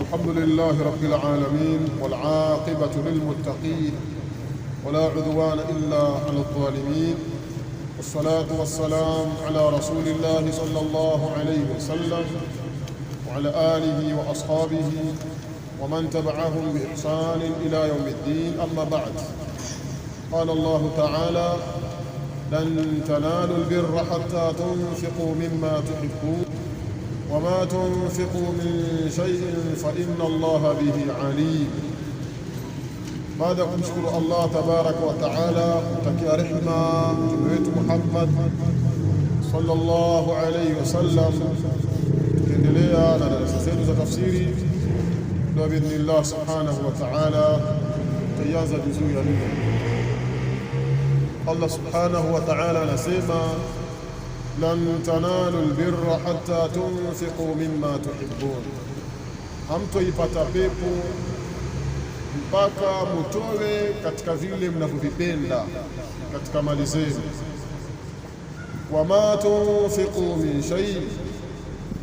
الحمد لله رب العالمين والعاقبة للمتقين ولا عدوان إلا على الظالمين، والصلاة والسلام على رسول الله صلى الله عليه وسلم وعلى آله وأصحابه ومن تبعهم بإحسان إلى يوم الدين. أما بعد، قال الله تعالى: لن تنالوا البر حتى تنفقوا مما تحبون وما تنفقوا من شيء فإن الله به عليم. بعد أن نشكر الله تبارك وتعالى وتكي رحمة متوبة محمد صلى الله عليه وسلم، tukiendelea na darasa zetu za tafsiri na biidhnillah subhanahu wa ta'ala tutaanza juzuu ya 4. Allah subhanahu wa ta'ala anasema: lan tanalu albirra hatta tunfiqu mimma tuhibbun, hamtoipata pepo mpaka mutowe katika vile mnavyovipenda katika mali zenu. Wama tunfiqu min shay,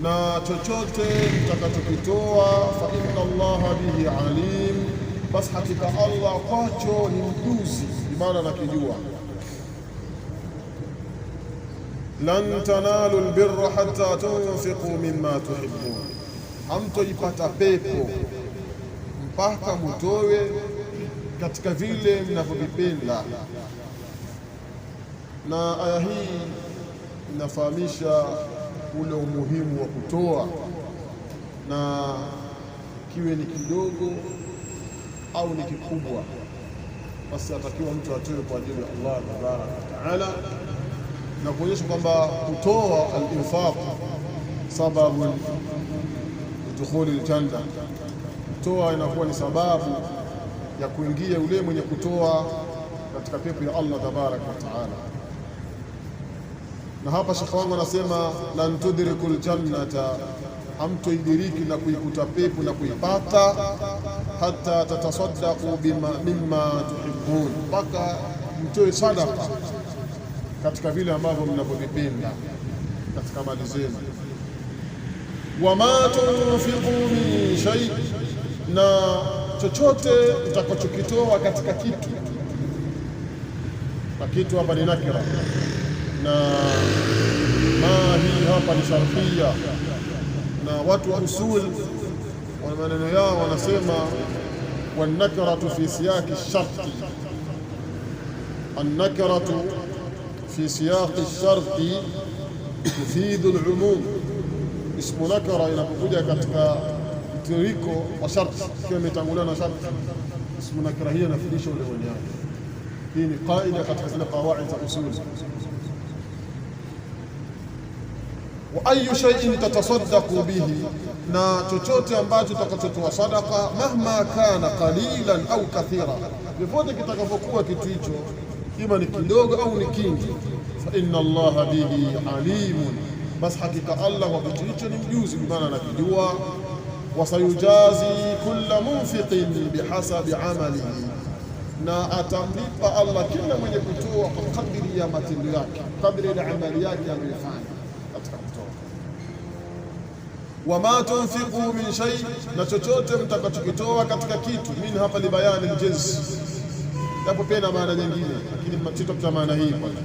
na chochote mtakachokitoa, fa inna Allaha bihi alim, basi hakika Allah kwacho ni mjuzi, maana nakijua. Lan tanalu albirra hatta tunfiqu mimma tuhibbun, hamtoipata pepo mpaka mutowe katika vile mnavyovipenda. Na aya hii inafahamisha ule umuhimu wa kutoa, na kiwe ni kidogo au ni kikubwa, basi atakiwa mtu atoe kwa ajili ya Allah tabaraka wa taala, na kuonyesha kwamba kutoa al-infaq sababu dukhuli al-janna. Kutoa inakuwa ni sababu ya kuingia yule mwenye kutoa katika pepo ya Allah tabaraka wa taala. Na hapa shekhi wangu anasema lan tudrikul jannata, hamtoidiriki na kuikuta pepo na kuipata, hata tatasaddaqu mimma tuhibbun, mpaka mtoe sadaka katika vile ambavyo mnavyovipenda katika mali zenu. Wama tunfiqu min shay, na chochote utakachokitoa katika kitu, na kitu hapa ni nakira, na ma hii hapa ni sharfia, na watu wa usul wa maneno yao wanasema wanakiratu fi siyaqi sharti, annakiratu fi siyaqi sharti tufidu al-umum. Ismu nakira inapokuja katika mtiririko wa sharti, ikiwa imetanguliwa na sharti, ismu nakira hii inafundisha ule wenyewe. Hii ni qaida katika zile qawaid za usul. Wa ayu shay'in tatasaddaqu bihi, na chochote ambacho utakachotoa sadaqa, mahma kana qalilan au kathira, vyovyote kitakavyokuwa kitu hicho, ima ni kidogo au ni kingi, fa inna Allaha bihi alimun, bas hakika Allah kwa kitu hicho ni mjuzi, bimaana anakijua. Wasayujazi kulla munfiqin bihasabi amalihi, na atamlipa Allah kila mwenye kutoa kwa kadri ya matendo yake, kadri ya amali yake amefanya katika kutoa. Wama tunfiqu min shay, na chochote mtakachokitoa katika kitu, min hapa li bayani aljins, yapo pena maana nyingine, lakini mtito kwa maana hii kwanza.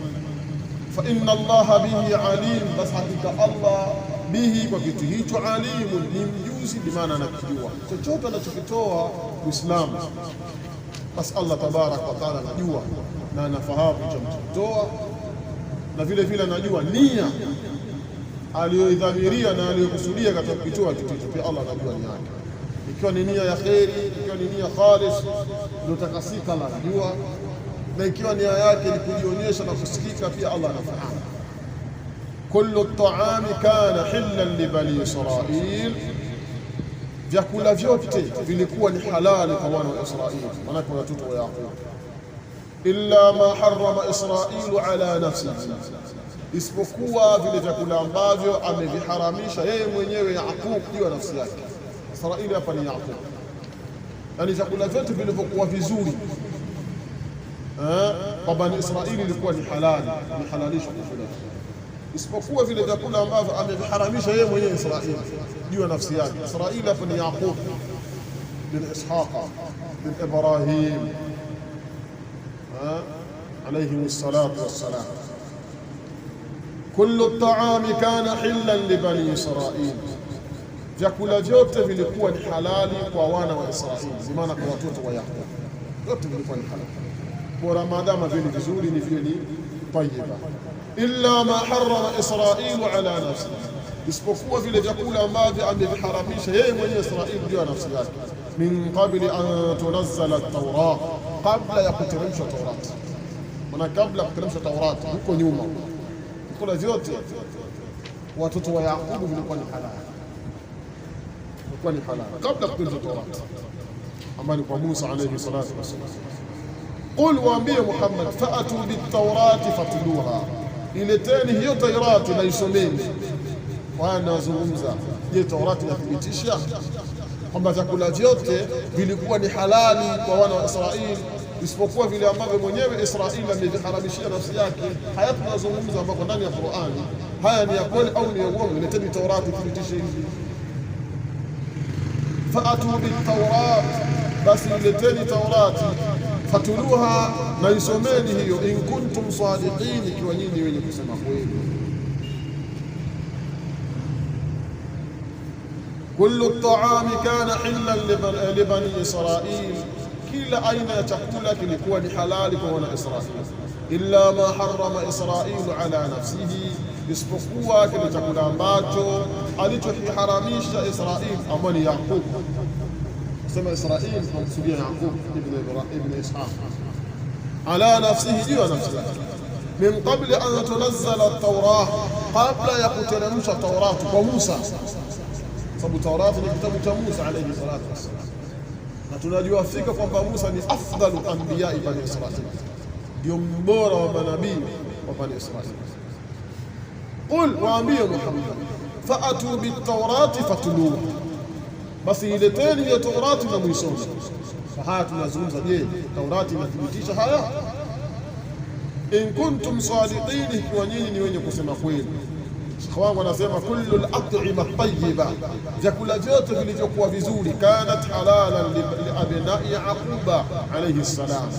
Fa inna Allaha bihi alim, bas hakika Allah bihi, kwa kitu hicho, alimun, ni mjuzi, bimaana anakijua. Chochote anachokitoa Uislamu, bas Allah tabaraka wa taala anajua na anafahamu hicho mtotoa, na vile vile anajua nia aliyoidhamiria na aliyokusudia katika kutoa kitu hicho, pia Allah anajua nia yake. Ikiwa ni nia ya kheri, ikiwa ni nia khalis, ndio takasika, Allah anajua, na ikiwa nia yake ni kujionyesha na kusikika, pia Allah anafahamu. Kullu at-ta'ami kana hillan li bani Israil, vyakula vyote vilikuwa ni halali kwa wana wa Israili, manake watoto wa Yaqub. Illa ma harrama Israilu ala nafsihi, isipokuwa vile vyakula ambavyo ameviharamisha yeye mwenyewe Yaqub juu ya nafsi yake. Israili hapa ni Yaqub, yani vyakula vyote vilivyokuwa vizuri kwa Bani Israili ilikuwa ni halali, ni halalishwa kula. isipokuwa vile vyakula ambavyo ameviharamisha yeye mwenyewe Israeli juu ya nafsi yake. Israeli hapo ni Yaqub bin Ishaq bin Ibrahim alayhi salatu wassalam. Kullu at-ta'ami kana hillan li bani Israil, vyakula vyote vilikuwa ni halali kwa wana wa Israeli, maana kwa watoto wa Yaqub yote vilikuwa ni halali. Kwa maadama vile vizuri ni vile ni tayyiba, illa ma harrama Israilu ala nafsi, isipokuwa vile vyakula ambavyo ameviharamisha yeye mwenyewe Israeli juu ya nafsi yake. Min qabli an tunazzala at-Tawrat, kabla ya kuteremshwa Tawrat. Maana kabla ya kuteremshwa Tawrat huko nyuma vyakula vyote watoto wa Yaqubu vilikuwa ni halali, vilikuwa ni halali kabla ya kuteremshwa Tawrat ambayo kwa Musa alayhi salatu wasallam. Qul waambie Muhammad, fa'atu bit-Tawrati fatluha, ileteni hiyo Taurati na isomeni. Wanazungumza, je, Taurati inathibitisha kwamba vyakula vyote vilikuwa ni halali kwa wana wa Israeli isipokuwa vile ambavyo mwenyewe Israeli ameviharamishia nafsi yake? Haya tunazungumza ambako ndani ya Qur'ani, haya ni ya kweli au ni ya uongo? Ileteni Taurati ithibitishe hivi. Fa'atu bit-Tawrat, basi ileteni Taurati, fatuluha, na isomeni hiyo, in kuntum sadiqin, ikiwa nyinyi wenye kusema kweli. Kullu at-ta'ami kana hillan li bani Israil, kila aina ya chakula kilikuwa ni halali kwa wana Israeli, illa ma harrama Israilu ala nafsihi, isipokuwa kile chakula ambacho alichokiharamisha Israeli ambao ni Yaqub. Sema Israeli kumsudia Yaqub ibn Ishaq ala nafsihi, juu ya nafsi yake. Min qabli an tunazzala at-Tawrah, qabla ya kuteremsha Tawrat kwa Musa, sababu Tawrat ni kitabu cha Musa alayhi salatu wassalam, na tunajua fika kwamba Musa ni afdalu anbiya bani Israil, ndio mbora wa manabii wa bani Israil. Qul waambie Muhammad, fa'atu bit-Tawrati fatluha, basi ileteni hiyo Taurati na muisome. Haya tunazungumza, je, Taurati inathibitisha haya? In kuntum sadiqin, ikiwa nyinyi ni wenye kusema kweli. Sheikh wangu anasema kullu al-at'ima tayyiba, vyakula vyote vilivyokuwa vizuri, kanat halalan li abna'i Yaquba alayhi salam,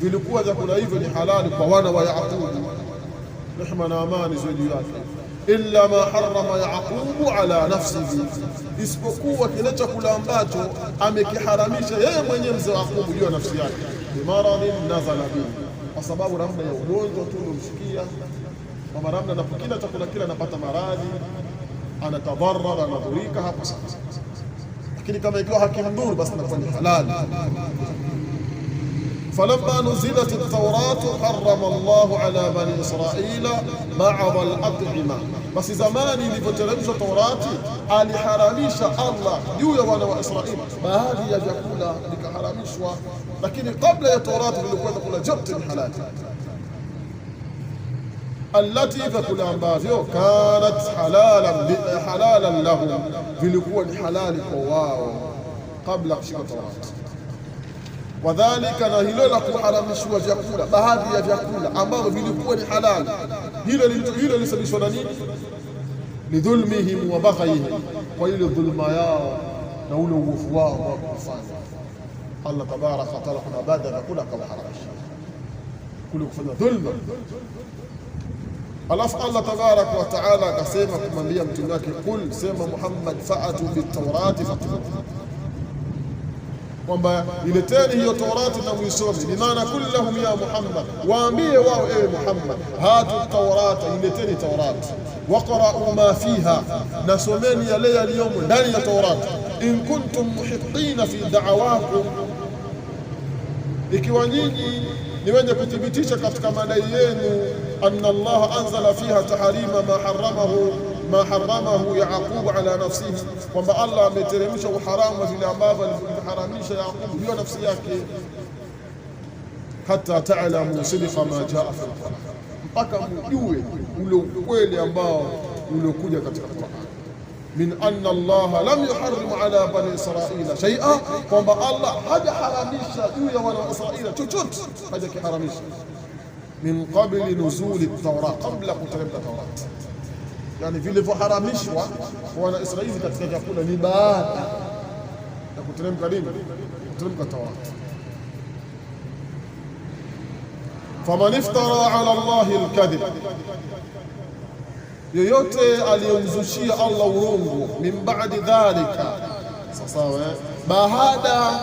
vilikuwa vyakula hivyo ni halali kwa wana wa Yaqub, rehma na amani ziwe juu yake. Illa ma harrama Yaqubu ala nafsihi, isipokuwa kile chakula ambacho amekiharamisha yeye mwenyewe mzee Yaqubu juu ya nafsi yake. Bimaradhin nazala bihi, kwa sababu namna ya ugonjwa tu uliomshikia, kwa namna anapokila chakula kile anapata maradhi, anatadharrar, anadhurika hapo sasa. Lakini kama ikiwa hakimdhuru, basi inakuwa ni halali. فلما نزلت التوراة حرم الله على بني إسرائيل بعض الأطعمة، بس زماني لفترمش التوراة aliharamisha Allah juu ya wana wa Israeli baadhi ya vyakula vikaharamishwa, lakini kabla ya Taurati vilikuwa vyakula vyote ni halali. Allati, vyakula ambavyo kanat halalan lahum, vilikuwa ni halali kwa wao kabla kushika Taurati. Wadhalika, na hilo la kuharamishwa vyakula, baadhi ya vyakula ambavyo vilikuwa ni halali, hilo lilisababishwa na nini? Lidhulmihim wa baghihim, kwa ile dhulma yao na ule uovu wao wa kufanya. Allah tabaraka wa taala kuna baadhi ya vyakula akawaharamisha kule kufanya dhulma. Alafu Allah tabaraka wa taala akasema kumwambia mtume wake, qul, sema Muhammad, fa'atu bit-Tawrati fatluha, kwamba ileteni hiyo Taurati na muisome. Ni maana kullahum ya Muhammad, waambie wao ewe Muhammad, hatu Taurata, ileteni Taurati, waqra'u ma fiha, nasomeni yale yaliyomo ndani ya Taurati. In kuntum muhiqina fi da'awakum, ikiwa nyinyi ni wenye kuthibitisha katika madai yenu, anna Allah anzala fiha tahrima ma haramahu Yaqub ala nafsihi, kwamba Allah ameteremsha uharamu wa vile ambavyo aliharamisha Yaqub juu ya nafsi yake. Hatta ta'lamu sidqa ma jaa fi al-Qur'an, mpaka mjue ule ukweli ambao uliokuja katika Qur'an. Min anna Allah lam yuharrim ala bani Israila shay'a, kwamba Allah hajaharamisha juu ya wana wa Israila chochote, hajakiharamisha. Min qabli nuzuli at-Tawrat, qabla kuteremka Tawrat. yani vilivyoharamishwa kwa wana Israeli katika chakula ni baada ya kuteremka nini? Kuteremka Taurati. Faman iftara ala Allahi alkadhib, yoyote aliyemzushia Allah urongo, min ba'di dhalika, sawa, baada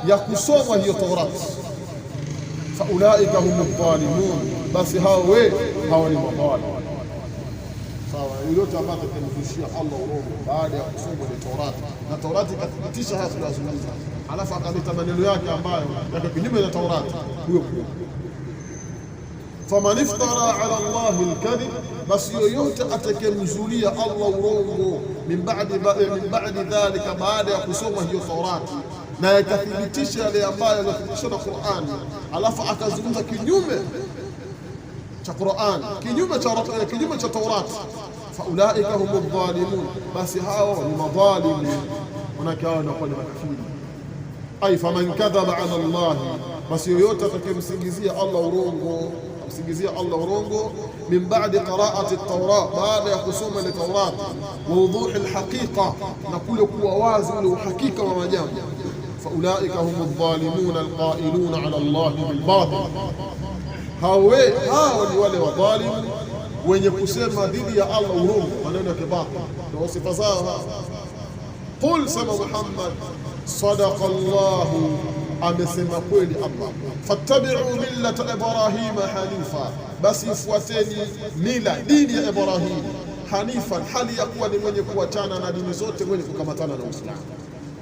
ya kusoma hiyo Taurati, fa ulaika humu dhalimun, basi hao ni madhalim. Sawa, yoyote ambaye atamzushia Allah urongo baada ya kusoma ile Taurati, na Taurati ikathibitisha haya tunazungumza, alafu akaleta maneno yake ambayo yako kinyume na Taurati, huyo faman iftara ala Allahi alkadhib, basi yoyote atakayemzulia Allah urongo min ba'di dhalika, baada ya kusoma hiyo Taurati na yakathibitisha yale ambayo yalithibitisha na Qur'ani, alafu akazungumza kinyume cha Qur'an, kinyume cha Taurati, fa ulaika humu dhalimun, basi hao ni madhalimu, wanakawa wanakuwa ni makafiri. Ay faman kadhaba ala Allah, basi yoyote atakayemsingizia Allah urongo min ba'di qira'ati at-Taurat, baada ya kusoma ile Taurat, wa wuduhi al-haqiqa, na kule kuwa wazi ule uhakika wa majambo, fa ulaika humu dhalimun alqailuna ala Allah bil batil, hao ni wale wadhalimu wenye kusema dhidi ya Allah urongo, maneno ya kibatil, ndio sifa zao. Qul, sema Muhammad, sadaqa Allahu, amesema kweli Allah. Fattabi'u millata Ibrahima hanifa, basi ifuateni dini ya Ibrahim, hanifan, hali ya kuwa ni mwenye kuachana na dini zote, mwenye kukamatana na Uislamu.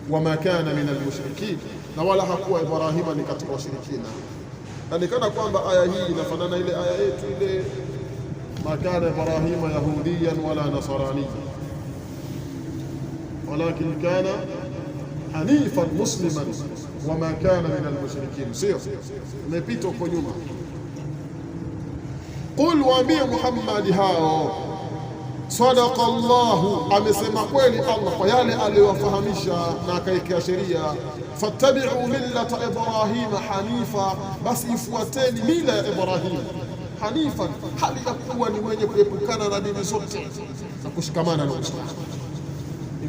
Wama kana min almushrikin, na wala hakuwa Ibrahima ni katika washirikina. Na kana kwamba aya hii inafanana ile aya yetu ile, ma kana Ibrahima yahudiyan wala nasraniyan walakin kana hanifan musliman wama kana min almushrikin. Sio imepita huko nyuma. Qul, waambie Muhammad, hao sadaqa Allahu, amesema kweli Allah kwa yale aliyowafahamisha na akaikea sheria. Fattabi'u millata Ibrahima hanifa, basi ifuateni mila ya Ibrahim hanifan, hali ya kuwa ni mwenye kuepukana na dini zote na kushikamana na Uislamu,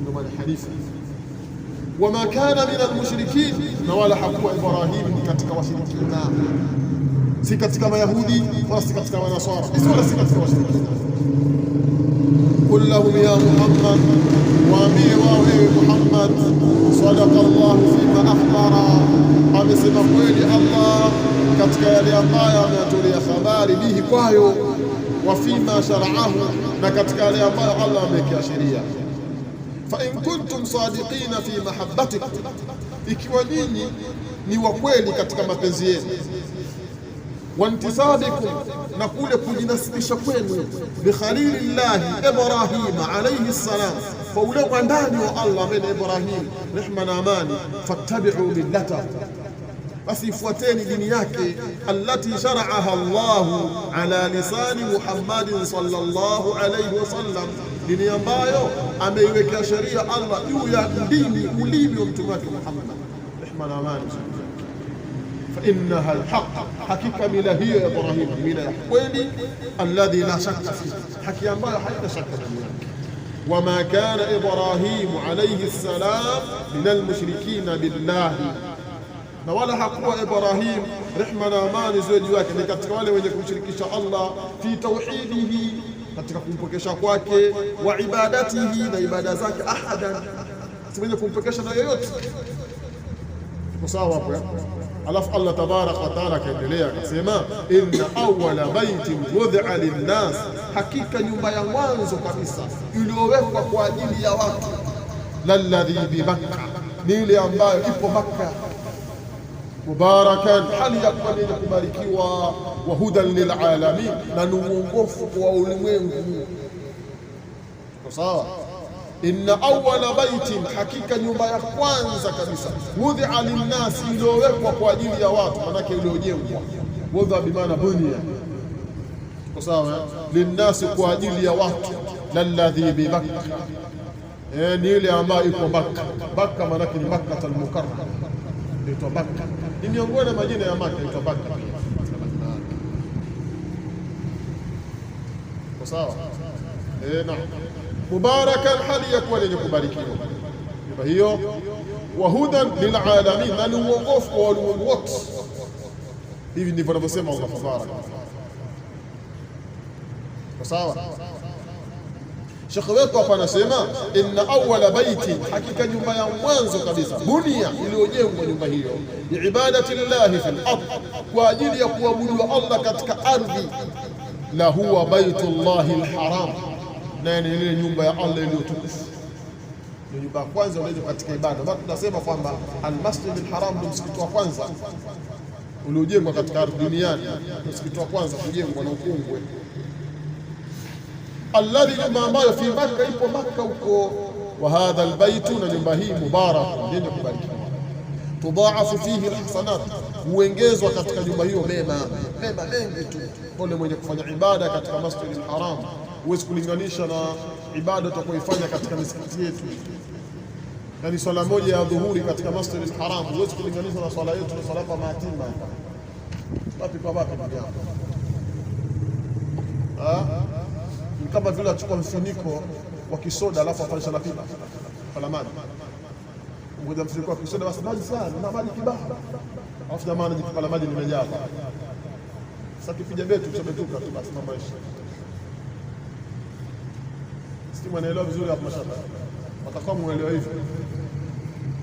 ndio maana hanifa. Wama kana min almushrikin, na wala hakuwa Ibrahim ni katika washirikina, si katika Mayahudi wala si katika Manasara, wala si katika washirikina. Qul lahum ya Muhammad, waambie wao ewe Muhammad, sadaqa Allahu fima akhbara, amesema kweli Allah katika yale ambayo ameyatolea habari bihi kwayo, wa fima shara'ahu, na katika yale ambayo Allah ameweka sheria. Fa in kuntum sadiqina fi mahabbatikum, ikiwa nyinyi ni wa kweli katika mapenzi yenu, wa intisabikum, na kule kujinasibisha kwenu, bi khalilillahi Ibrahim alayhi salam, fa ule mwandani wa Allah bin Ibrahim, rehma na amani, fattabi'u millatahu, basi ifuateni dini yake, allati shara'aha Allahu ala lisani Muhammadin sallallahu alayhi wasallam, dini ambayo ameiwekea sheria Allah juu ya dini ulimi wa mtume wake Muhammad, rehma na amani. Fa innaha alhaq, hakika mila hiyo ya Ibrahim, mila ya kweli, alladhi la shakka fihi, haki ambayo haina shaka ndani yake. Wama kana Ibrahim alayhi salam min almushrikina billahi, na wala hakuwa Ibrahim, rehma na amani ziwe juu yake, ni katika wale wenye kumshirikisha Allah fi tauhidihi, katika kumpokesha kwake, wa ibadatihi, na ibada zake, ahadan, si mwenye kumpokesha na yoyote. Kwa sawa hapo. Alafu Allah tabaraka wa taala akaendelea akasema, inna awwala baitin wudhi'a linnas, hakika nyumba ya mwanzo kabisa iliyowekwa kwa ajili ya watu, lalladhi bi Bakka, ni ile ambayo ipo Bakka, mubarakan, hali ya kuwa ni kubarikiwa, wa hudan lilalamin, na ni uongofu kwa ulimwengu. Sawa. Inna awwala baitin, hakika nyumba ya kwanza kabisa, wudhi'a linnasi, iliyowekwa kwa ajili ya watu, manake iliyojengwa, wudha bimaana bunya. Sawa. Linnasi, kwa ajili ya watu, lalladhi bi Bakka, ni ile ambayo iko Bakka. Bakka manake ni Makkah al-Mukarrama, inaitwa Bakka, ni miongoni mwa majina ya Makka, inaitwa Bakka. Sawa. Naam, mubarakan, hali ya kuwa lenye kubarikiwa nyumba hiyo, wa hudan lilalamin, na ni uongofu kwa walimwengu wote. Hivi ndivyo anavyosema Allah tabaraka. Sawa, Sheikh wetu hapa anasema inna awwala baiti, hakika nyumba ya mwanzo kabisa, bunia, iliyojengwa nyumba hiyo, ibadati llahi fil ardh, kwa ajili ya kuabudu Allah katika ardhi, la huwa baitullahi alharam, na ni ile nyumba ya Allah iliyotukufu. Ni nyumba ya kwanza unaweza katika ibada. Bado tunasema kwamba almasjid alharam ndio msikiti wa kwanza uliojengwa katika ardhi duniani, msikiti wa kwanza kujengwa na ukungwe, alladhi, nyumba ambayo fi Makka, ipo Makka huko. Wa hadha albaytu, na nyumba hii mubarak, yenye kubarikiwa, tudhaafu fihi alhasanat, huongezwa katika nyumba hiyo mema mengi tu. Pole mwenye kufanya ibada katika masjid alharam, huwezi kulinganisha na ibada utakayoifanya katika misikiti yetu. Yani swala moja ya dhuhuri katika masjid alharam huwezi kulinganisha na swala yetu na swala hapa matima wapi kwa wapi. Kama vile achukua mfuniko wa kisoda alafu afalisha na pipa pala maji, ngoja mfuniko wa kisoda basi maji sana na maji kibao, alafu jamani jipala maji limejaa hapa. Sasa kipiga betu chabetuka tu basi mambo yaishi. Sisi mwanaelewa vizuri hapa mashaka, watakuwa muelewa hivi,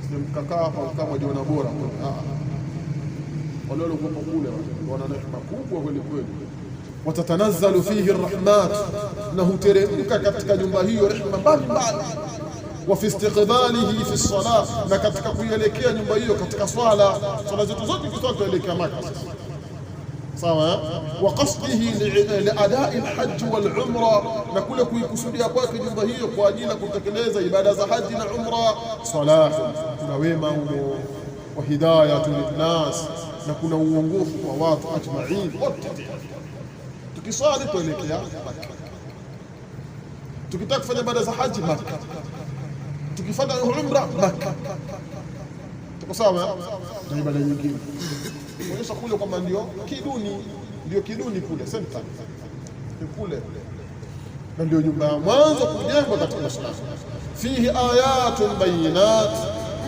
sio mkakaa hapa kama jiona bora. Wale waliokuwa kule wana neema kubwa kweli kweli. Watatanazzalu fihi arrahmat, na huteremka katika nyumba hiyo rehema mbalimbali. Wa fi istiqbalihi fi salat, na katika kuielekea nyumba hiyo katika swala zetu zote kuelekea Makka. Sawa. Wa qasdihi liadai alhajj wal umra, na kule kuikusudia kwake nyumba hiyo kwa ajili ya kutekeleza ibada za haji na umra. Salahu, kuna wema huo, wa hidayatu linnas, na kuna uongofu kwa watu ajma'in wote. Tukiswali tuelekea Makka, tukitaka kufanya ibada za haji Makka, tukifanya umra Makka. Tuko sawa na ibada nyingine kuonyesha kule kwamba ndio kiduni kule center ni kule, na ndio nyumba ya mwanzo kujengwa katika Uislamu. Fihi ayatun bayinat,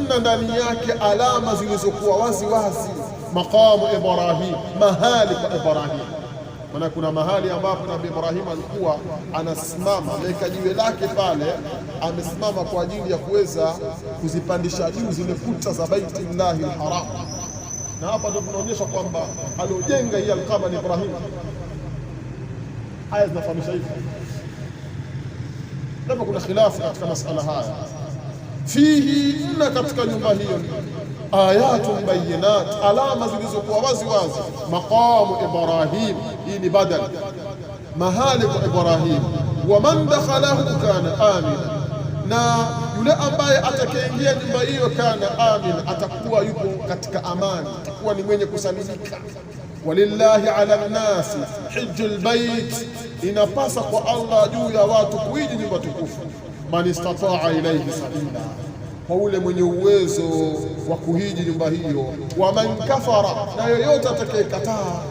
na ndani yake alama zilizokuwa wazi wazi. Maqamu Ibrahim, mahali pa Ibrahim. Maana kuna mahali ambapo Nabii Ibrahim alikuwa anasimama, ameweka jiwe lake pale, amesimama kwa ajili ya kuweza kuzipandisha juu zile kuta za Baitullahi alharam. Na hapa ndio tunaonyesha kwamba aliojenga hii Alkaaba ni Ibrahim. Aya zinafahamisha hivi. Kama kuna khilafu katika masala haya, fihi, na katika nyumba hiyo ayatun bayinat, alama zilizokuwa wazi wazi. Maqamu Ibrahim, hii ni badal, mahali kwa Ibrahim. Wa man dakhalahu kana amina, na yule ambaye atakayeingia nyumba hiyo kana amin, atakuwa yupo katika amani, atakuwa ni mwenye kusalimika. Walillahi ala nnasi hijjul bait, inapasa kwa Allah juu ya watu kuiji nyumba tukufu. Man istataa ilayhi sabila, kwa ule mwenye uwezo wa kuhiji nyumba hiyo. Wa man kafara, na yoyote atakayekataa,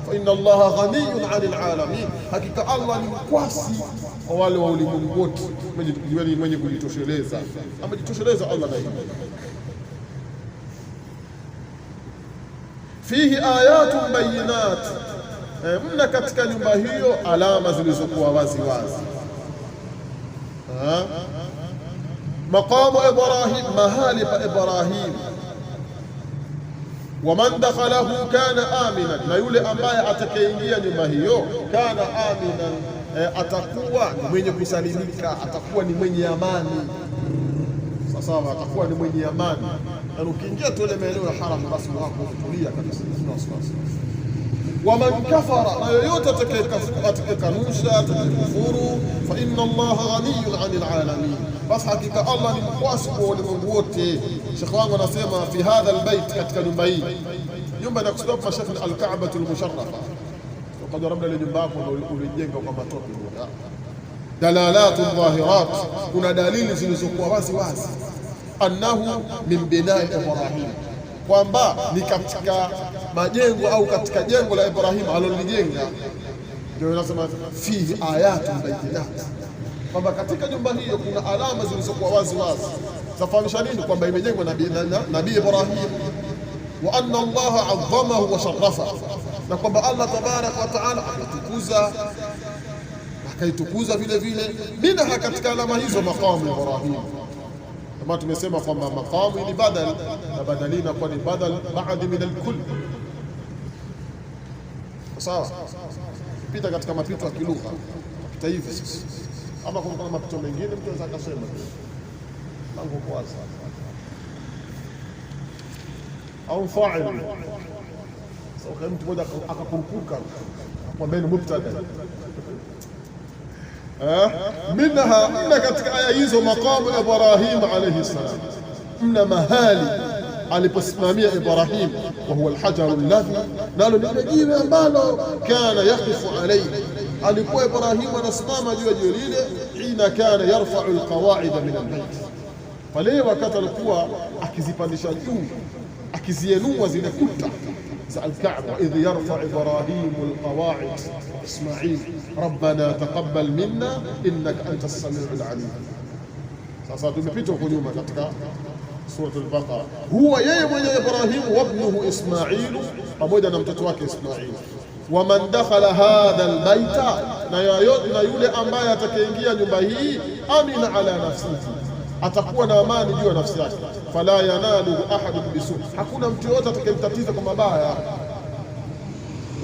fa inna Allaha ghaniyun 'anil alamin, hakika Allah ni mkwasi kwa wale wa ulimwengu wote, mwenye kujitosheleza. Amejitosheleza Allah na hili. Fihi ayatun bayinat, mna katika nyumba hiyo alama zilizokuwa wazi wazi. Maqamu Ibrahim, mahali pa Ibrahim. Wa man dakhalahu kana aminan, na yule ambaye atakayeingia nyumba hiyo kana aminan, atakuwa ni mwenye kusalimika, atakuwa ni mwenye amani. Sasa atakuwa ni mwenye amani, na ukiingia tu ile maeneo ya haram basi wako kutulia kabisa. Wa man kafara, na yoyote atakayekanusha, atakayekufuru, fa inna Allaha ghaniyun 'anil alamin, basi hakika Allah ni mkwasi kwa ulimwengu wote. Sheikh wangu anasema fi hadha albayt, katika nyumba hii, nyumba inakusudiwa kwa Sheikh al-Ka'bah al-musharrafa. Kwa labda ile nyumba yako ulijenga kwa matope. Dalalatu dhahirat, kuna dalili zilizokuwa wazi wazi. Annahu min binai Ibrahim, kwamba ni katika majengo au katika jengo la Ibrahim alilolijenga. Ndio inasema fihi ayatun bayinat, kwamba katika nyumba hiyo kuna alama zilizokuwa wazi wazi zafahamisha nini? Kwamba imejengwa Nabii Ibrahim, wa anna Allah adhamahu wa sharafa, na kwamba Allah tabaraka wa taala akaitukuza vile vile. Minha, katika alama hizo maqamu Ibrahim, kama tumesema kwamba maqamu ni badal, na badali inakuwa ni badal baadi min alkull. Sawa, pita katika mapito ya kilugha pita hivi sasa, ama kuna mapito mengine mtu anaweza akasema lango kwanza au fa'il. Sasa kama mtu mmoja akakurupuka akwambia ni mubtada, minha katika aya hizo maqamu Ibrahim alayhi salam, mna mahali aliposimamia Ibrahim, wa huwa alhajar alladhi, nalo ni jiwe ambalo kana yaqifu alayhi, alikuwa Ibrahim anasimama juu ya jiwe lile, hina kana yarfa'u alqawaida min albayt, pale wakati alikuwa akizipandisha juu, akizienua zile kuta za Al-Kaaba. Idh yarfa Ibrahim alqawaid Ismail rabbana taqabbal minna innaka antas samiul alim. Sasa tumepita huko nyuma katika sura al-Baqara, huwa yeye mwenye Ibrahim wa ibnuhu Ismail, pamoja na mtoto wake Ismail. Wa man dakhala hadha albayta, na yule ambaye atakayeingia nyumba hii, amina ala nafsihi, atakuwa na amani juu ya nafsi yake. Fala yanalu ahadun bisu, hakuna mtu yote atakayemtatiza kwa mabaya.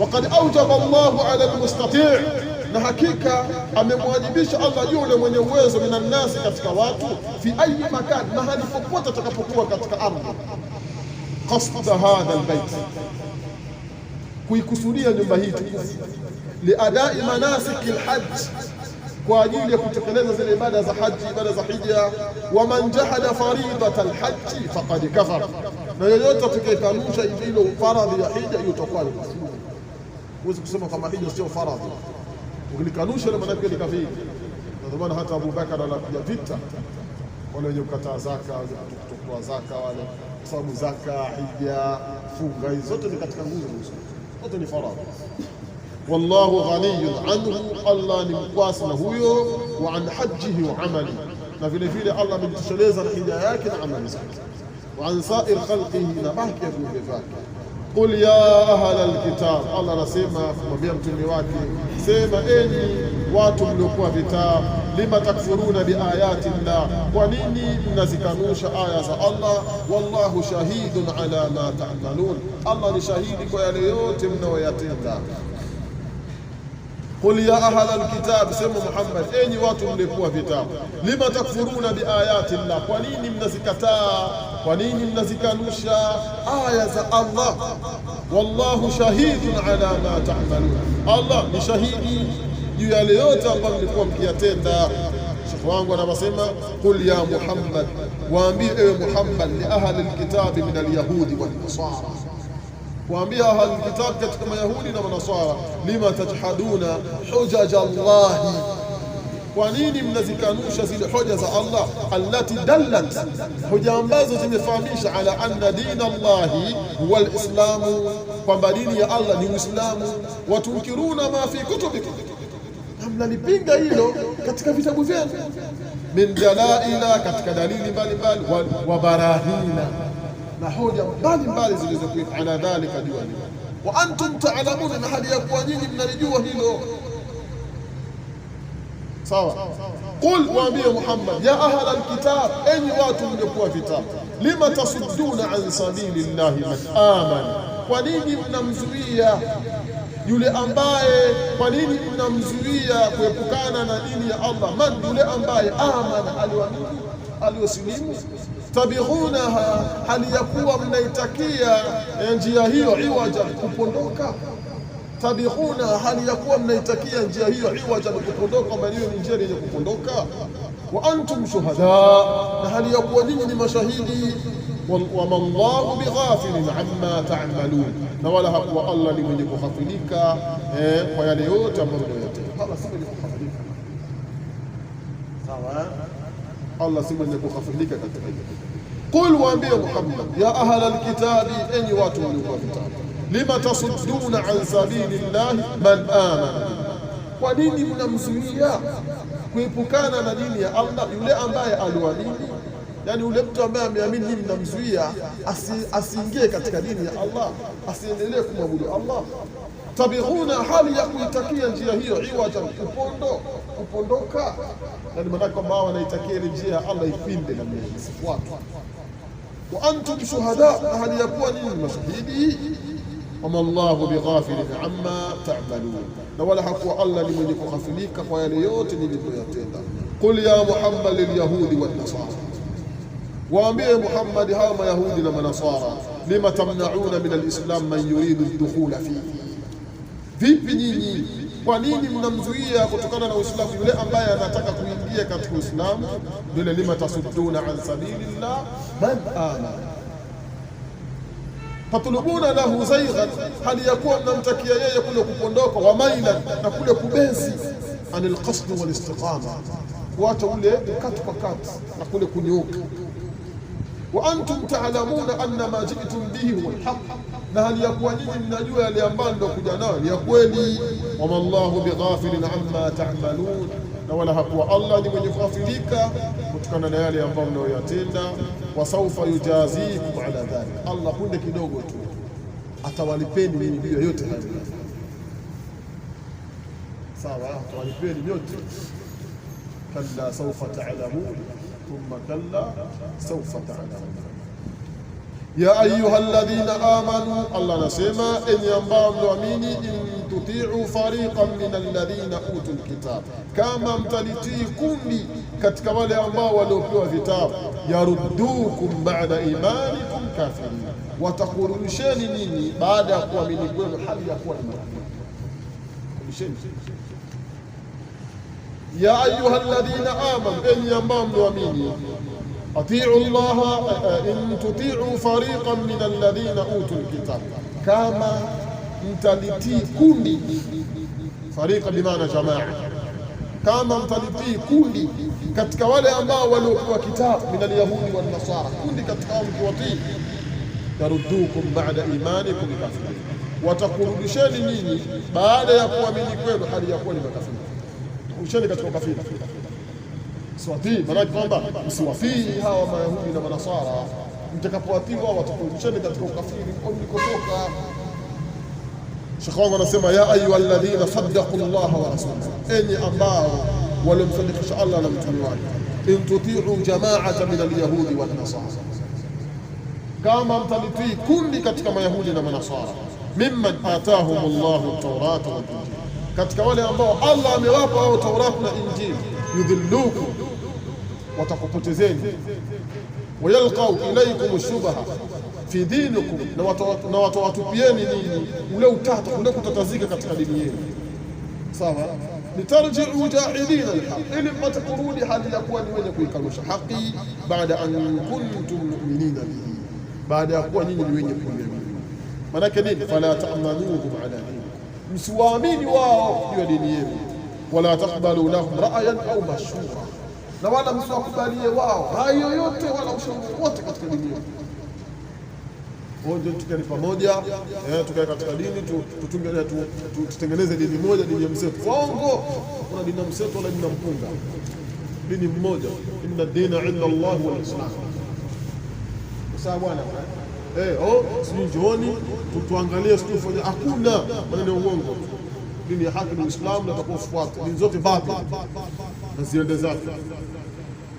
Waqad awjaba Allahu ala almustati', na hakika amemwajibisha Allah yule mwenye uwezo, minan nasi, katika watu, fi ayi makan, mahali popote atakapokuwa katika ardhi, qasda hadha albayt, kuikusudia nyumba hii tukufu, liadai manasiki alhajj, kwa ajili ya kutekeleza zile ibada za haji, ibada za hija. Wa man jahada faridata alhaji faqad kafara, na yoyote atakayekanusha hilo faradhi ya hija, hiyo itakuwa ni kufuru. Huwezi kusema kama hija sio faradhi, ukilikanusha na maana yake ni kafiri. Ndio maana hata Abu Bakar anapiga vita wale wenye kukataa zaka, kutoa zaka wale, kwa sababu zaka, hija, funga, hizo zote ni katika nguzo, zote ni faradhi. Wallahu ghaniyun anhu, Allah ni mkwasi na huyo, wa an hajjihi wa amali, na vile vile Allah amejitosheleza na hija yake na amali zake, wa an sa'ir khalqihi, na baki ya viumbe vyake. Qul ya ahla alkitab, Allah anasema kumwambia mtume wake, sema enyi watu mliokuwa vitabu, lima takfuruna biayati llah, kwa nini mnazikanusha aya za Allah? Wallahu shahidun ala ma ta'malun, Allah ni shahidi kwa yale yote mnayoyatenda. Qul ya ahla alkitab, sema Muhammad, enyi watu mliokuwa vitabu, lima takfuruna biayati llah, kwa nini mnazikataa, kwa nini mnazikanusha aya za Allah? Wallahu shahidun ala ma ta'malun, Allah ni shahidi juu ya yale yote ambayo mlikuwa mkiyatenda. Sheikh wangu anasema, qul ya Muhammad, waambie ewe Muhammad, li ahli alkitabi min alyahudi wan nasara, waambie ahli alkitab katika mayahudi na manasara, lima tajhaduna hujaj Allah, kwa nini mnazikanusha zile hoja za Allah? Allati dallat, hoja ambazo zimefahamisha, ala anna dina Allahi huwa alislamu, kwamba dini ya Allah ni Uislamu. Watunkiruna ma fi kutubikum, mnalipinga hilo katika vitabu vyenu. Min dalaila, katika dalili mbalimbali, wa barahina, na hoja mbalimbali zilizokuwa ala dhalika diwani, wa antum ta'lamuna, na hali ya kuwa nyinyi mnalijua hilo. Sawa. Qul, waambie Muhammad, ya ahla alkitab, enyi watu mliokuwa vitabu, lima tasudduna an sabilillahi man amana, kwa nini mnamzuia yule ambaye, kwa nini mnamzuia kuepukana na dini ya Allah? Man, yule ambaye amana, aliamini, aliosilimu. Tabighunaha, hali ya kuwa mnaitakia njia hiyo iwaja, kupondoka. Tabighuna, hali ya kuwa mnaitakia njia hiyo iwaja, kupondoka, bali hiyo ni njia yenye kupondoka. Wa antum shuhada, na hali ya kuwa ninyi ni mashahidi. Wa mallahu bighafilin amma ta'malun, na wala hakuwa Allah ni mwenye kughafilika kwa yale yote ambayo mnayotenda. Allah si mwenye kughafilika. Sawa, Allah si mwenye kughafilika katika hilo. Qul, waambie Muhammad, ya ahla alkitabi, enyi watu mliokuwa vitabu, lima tasudduna an sabilillahi man amana, kwa nini mnamzuia kuepukana na dini ya Allah, yule ambaye aliamini, yani yule mtu ambaye ameamini, nyinyi mnamzuia asiingie katika dini ya Allah, asiendelee kumwabudu Allah. Tabighuna, hali ya kuitakia njia hiyo, iwaja, kupondoka, yani maana kwamba wanaitakia ile njia ya Allah ipinde na isifuatwe. Wa antum shuhada, na hali ya kuwa nyinyi mashahidi. Wama Allahu bighafilin amma ta'malun, na wala hakuwa Allah ni mwenye kughafilika kwa yale yote nilivyoyatenda. Qul ya Muhammad lilyahudi wan nasara, waambie Muhammad hawa mayahudi na manasara, lima tamna'una min alislam man yuridu ad-dukhula fihi, vipi nyinyi, kwa nini mnamzuia kutokana na Uislamu yule ambaye anataka kuingia katika Uislamu? Ndio lima tasudduna an sabilillah man amana fatlubuna lahu zayghan, hali ya kuwa mnamtakia yeye kule kupondoka, wa mailan, na kule kubezi, anil qasd wal istiqama, kuacha ule kati kwa kati na kule kunyooka. Wa antum ta'lamuna anna ma ji'tum bihi huwa al-haq, na hali ya kuwa nyinyi mnajua yale ambayo ndio kuja nayo ni ya kweli. Wama Allahu bighafilin amma ta'malun, na wala hakuwa Allah ni mwenye kughafilika kutokana na yale ambayo mnayoyatenda. Wa sawfa yujazikum ala dhalik, Allah punde kidogo tu atawalipeni nyinyi juu yote hayo. Sawa, atawalipeni yote. Kalla sawfa ta'lamun thumma kalla sawfa ta'lamun. Ya ayuha alladhina amanu, Allah nasema enyi ambao mloamini, in tuti'u fariqan min alladhina utul kitab, kama mtalitii kundi katika wale ambao waliopewa vitabu, yaruddukum ba'da imanikum kafirin, watakurudisheni nyinyi baada ya kuamini kwenu hali ya kuwa ni makafiri. Ya ayuha alladhina amanu, enyi ambao mloamini, atiu Allah, in tutiu fariqan min alladhina utul kitab, kama mtalitii kundi, fariqa bimaana jamaa, kama mtalitii kundi katika wale ambao waliopewa kitabu, min alyahudi wan nasara, kundi katika wao mkiwatii, yaruddukum ba'da imanikum kafirin, watakurudisheni nyinyi baada ya kuamini kwenu hali ya kuwa ni makafiri. Usheni katika kafiri siwatii, maana kwamba msiwafii hawa mayahudi na manasara, mtakapowatii wao watakurudisheni katika ukafiri mlikotoka. Sheikh wangu anasema ya ayyuhalladhina saddaqu Allah wa rasulahu, enyi ambao walimsadikisha Allah na mtume wake, in tuti'u jama'ata min alyahudi wan nasara, kama mtalitii kundi katika mayahudi na manasara, mimman atahum Allahu at-taurata wal injil, katika wale ambao Allah amewapa wao Taurat na Injili, yudhillukum, watakupotezeni, wayalqau ilaykum shubha fi dinikum, na watawatupieni nini ule utata, ule kutatazika katika dini yenu. Sawa, litarji'u jahilina alhaq, ili mtakurudi hali ya kuwa ni wenye kuikanusha haki, baada an kuntum mu'minina bihi, baada ya kuwa nyinyi ni wenye kuamini. Maana nini? Fala ta'manuhum ala dini, msiwaamini wao juu ya dini yenu. Wala taqbalu lahum ra'yan au mashura, na wala msiwakubalie wao rai yoyote wala ushauri wote katika dini yenu. Wote tukani pamoja, tukae katika dini, tutengeneze dini moja, dini ya mseto. Waongo, kuna dini ya mseto wala dini ya mpunga, dini mmoja. Inna dina inda Allah wal Islam. Sawa bwana, sisi njooni tuangalie, sisi tufanye, hakuna maneno ya uongo. Dini ya haki ni Uislamu, na tutakufuata dini zote batil na ziende zake.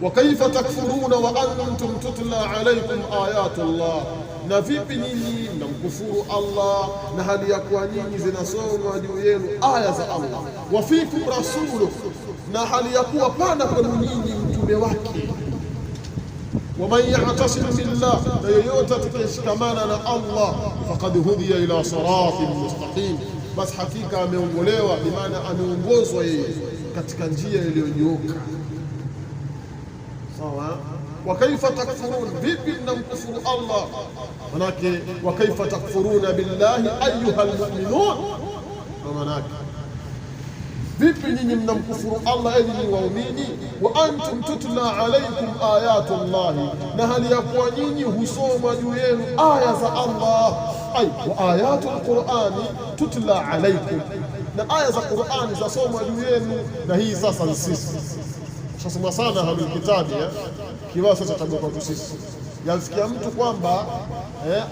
Wa kaifa takfuruna wa antum tutla alaykum ayatu Allah, na vipi nyinyi mnamkufuru Allah na hali ya kuwa nyinyi zinasomwa juu yenu aya za Allah. Wa fikum rasuluhu, na hali ya kuwa pana kwenu nyinyi mtume wake. Wa man ya'tasim billah, na yoyote atakayeshikamana na Allah, faqad hudiya ila siratin mustaqim, basi hakika ameongolewa, bimaana ameongozwa yeye katika njia iliyonyooka. Sawa. Wa kaifa takfurun, vipi mnamkufuru Allah? Manake wa kaifa takfuruna billahi ayyuhal mu'minun, manake vipi nyinyi mnamkufuru Allah enyi waumini? Wa antum tutla alaykum ayatu Allah, na hali ya kuwa nyinyi husoma juu yenu aya za Allah. Ay wa ayatu alqur'ani tutla alaykum, na aya za Qur'ani zasomwa juu yenu. Na hii sasa sisi Tunasema sana ahlul kitabi kiwa sasa tabia kwa sisi. Yasikia mtu kwamba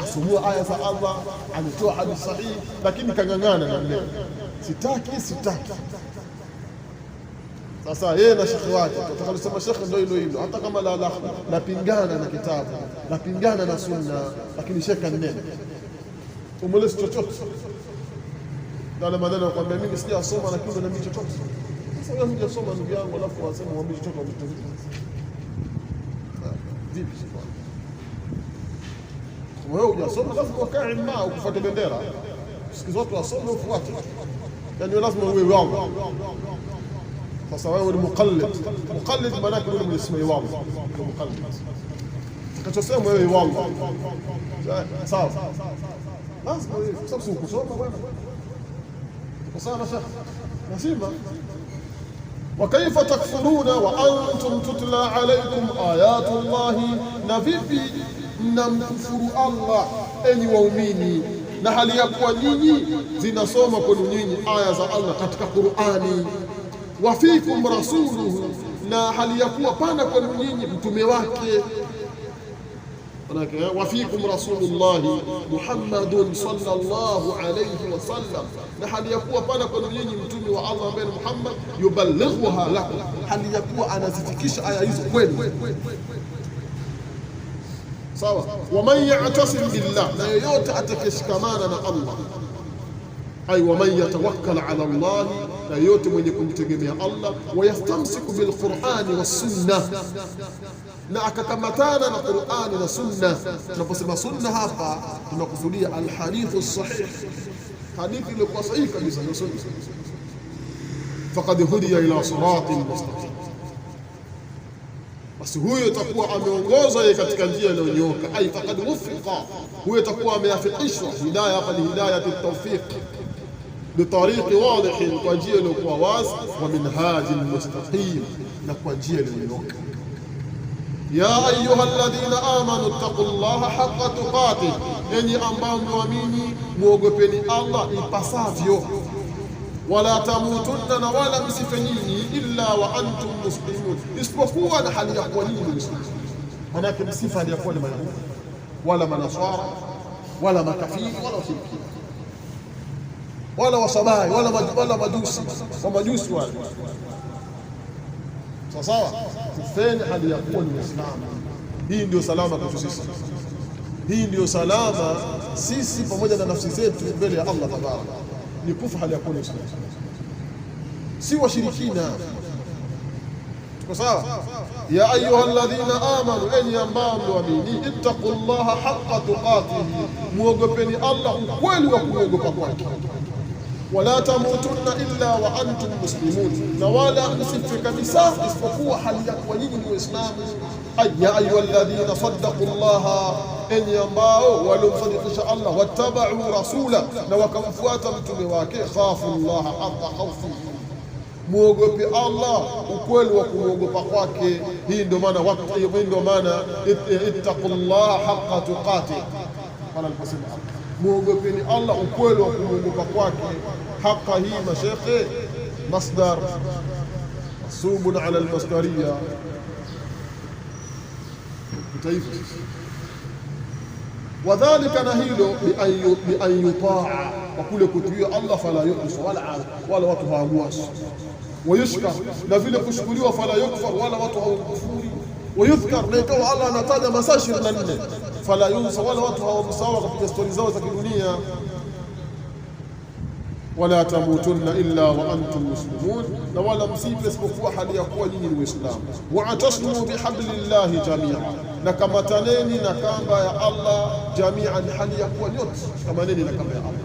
asomua aya za Allah, anatoa hadithi sahihi, lakini kangangana na neno sitaki. Sasa yeye na shekhi wake atakalisema shekhi ndio hilo, hata kama la pingana na kitabu, la pingana na sunna, lakini shekhi neno umulisi chochote ndio maneno nakwambia mimi sijasoma, lakini ndio mimi chochote. Sasa wewe hujasoma ndugu yangu, alafu wasema mwambie chochote mtazidi vipi? Wewe hujasoma, lazima ukae imma ufuate bendera, sikizo watu wasome ufuate, yani lazima uwe wao. Sasa wewe ni muqallid maana yake ni msemaji wao, ni muqallid kachosema wewe wao, sawa? Lazima sasa kusoma bwana, kusoma shekhi nasema وكيف تكفرون وأنتم تتلى عليكم آيات الله, na vipi mnamkufuru Allah enyi waumini na hali ya kuwa nyinyi zinasoma kwenu nyinyi aya za Allah katika Qur'ani. Wa fikum rasuluhu, na hali ya kuwa pana kwenu nyinyi mtume wake. Wa fikum rasulullahi Muhammadun sallallahu alayhi wasallam, na hali ya kuwa pana kwenu nyinyi mtume wa Allah ambaye Muhammad, yuballighuha lakum, hali ya kuwa anazifikisha aya hizo kwenu. Sawa. Wa man ya'tasim billah, na yoyote atakayeshikamana na Allah, ay wa man yatawakkal ala Allah, na yoyote mwenye kumtegemea Allah, wa yastamsiku bil Qur'ani was sunnah, na akakamatana na Qur'ani na sunna. Tunaposema sunna hapa tunakusudia alhadithu sahih, hadithi iliyokuwa sahihi kabisa ni sunna. Faqad hudiya ila siratin mustaqim, basi huyo itakuwa ameongozwa yeye katika njia iliyonyooka. Ai faqad wufiqa, huyo itakuwa ameafikishwa. Hidayah hapa ni hidayatu tawfiq bitariqi wadih, kwa njia iliyokuwa wazi, wa minhajin mustaqim, na kwa njia iliyonyooka. Ya ayuha alladhina amanu ittaqullaha haqqa tuqatih, enyi ambao mnaamini muogopeni Allah ipasavyo. Wala tamutunna, na wala msife nyinyi, illa wa antum muslimun, isipokuwa na hali ya kuwa nyinyi muslimun. Manake msifa hali ya kuwa ni Mayahudi wala Manaswara wala makafiri wala washirikina wala wasabai wala majusi wale. Sawa, tufanye hali ya kuwa ni Muislamu. Hii ndio salama kwetu sisi, hii ndio salama sisi pamoja na nafsi zetu mbele ya Allah tabaraka, ni kufa hali ya kuwa ni Muislamu, si washirikina. Tuko sawa? Ya ayuha alladhina amanu, enyi ambao mnaamini, ittaqullaha haqqa tuqatihi, muogopeni Allah ukweli wa kuogopa kwake. Wala tamutunna illa wa antum muslimun, na wala msife kabisa isipokuwa hali ya kuwa nyinyi ni Waislamu. Ya ayuha alladhina saddaqullaha, enyi ambao waliomsadikisha Allah, wattabau rasula, na wakamfuata mtume wake, khafu llaha haqqa khawfi, muogope Allah ukweli wa kuogopa kwake. Hii ndio maana ittaqullaha haqqa tuqatih, qala al-hasan, muogopeni Allah ukweli wa kuogopa kwake. Haqqa hii mashekhe masdar masubun ala almasdariya kitaifa, wadhalika, na hilo bi an yutaa, wa kule kutuia Allah, fala yuqsa wala watu hawaguasi, wayushkar, na vile kushukuriwa, fala yukfar, wala watu hawakufuri, wayudhkar, na ikawa Allah anataja masaa 24, fala yunsa, wala watu hawamsawa katika stori zao za kidunia. Wala tamutunna illa wa antum muslimun, na wala msife isipokuwa hali ya kuwa nyinyi ni Waislamu. Wa'tasimu bihablillahi jami'a, na kamataneni na kamba ya Allah jami'an, hali ya kuwa nyote kamaneni na kamba ya Allah.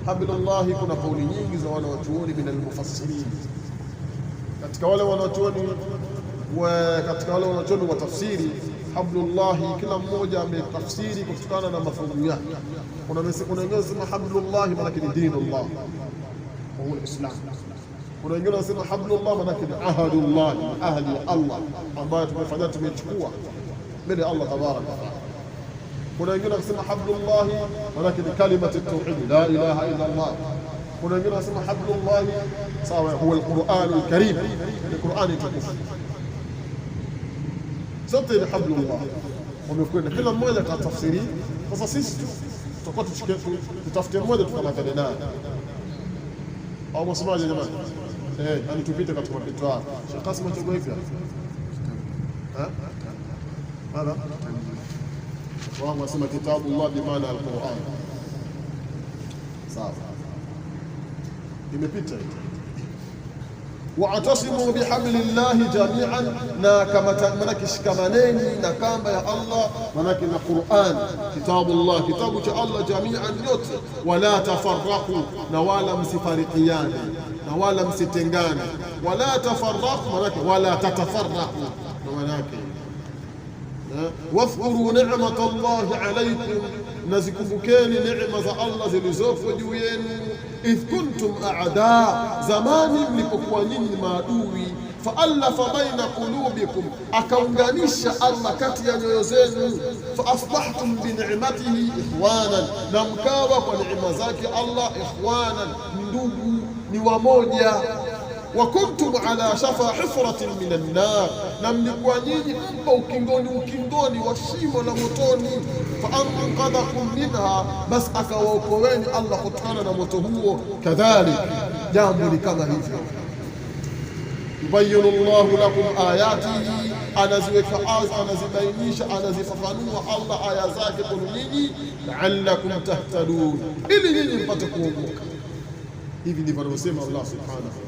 Hablullahi, kuna kauli nyingi za wanawachuoni min almufassirin, katika wale wanawachuoni wa tafsiri. Hablullahi, kila mmoja ametafsiri kutokana na mafungu yake. Kuna wengine wanasema hablullahi maana ni dinullah wa huwa alislam. Kuna wengine wanasema hablullah maana ni ahadullah, ahadi ya Allah ambayo tumefanya tumechukua mbele Allah tabaraka wa taala. Kuna wengine wanasema hablullah maana ni kalimatu tauhid, la ilaha illa Allah. Kuna wengine wanasema hablullah sawa huwa alquran alkarim, alquran tukufu. zote ni hablullah, wamekwenda kila mmoja katafsiri. Sasa sisi tutakuwa tutafute mmoja tukamatane naye, au msemaje jamani? Yani tupite katika mapito haya. Sheikh Qasim achagua hivi hapa wao wasema kitabullah bi maana al-Qur'an. Sawa, imepita hiyo. Wa'tasimu bihablillahi jami'an, na kama manakishikamaneni na kamba ya Allah, manake na Qur'an, kitabullah, kitabu cha Allah, jami'an yote. Wala tafarraqu, na wala msifarikiane, na wala msitengane. Wala tafarraqu manake wala tatafarraqu, manake wadhkuru ni'matallahi alaykum, nazikumbukeni neema za Allah zilizopo juu yenu. Idh kuntum a'da, zamani mlipokuwa nyinyi maadui. Fa'alafa baina qulubikum, akaunganisha Allah kati ya nyoyo zenu. Faasbahtum bi ni'matihi ikhwanan, na mkawa kwa neema zake Allah ikhwanan, ndugu, ni wamoja. Wa kuntum ala shafa hufratin minan nar, na mlikuwa nyinyi mpo ukingoni wa shimo la motoni. Fa anqadhakum minha, bas akawaokoeni Allah kutokana na moto huo. Kadhalik, jambo ni kama hivyo. Yubayyinu Allahu lakum ayatihi, anaziweka anazibainisha, anazifafanua Allah aya zake kwa nyinyi. La'allakum tahtadun, ili nyinyi mpate kuongoka. Hivi ndivyo anavyosema Allah subhanahu.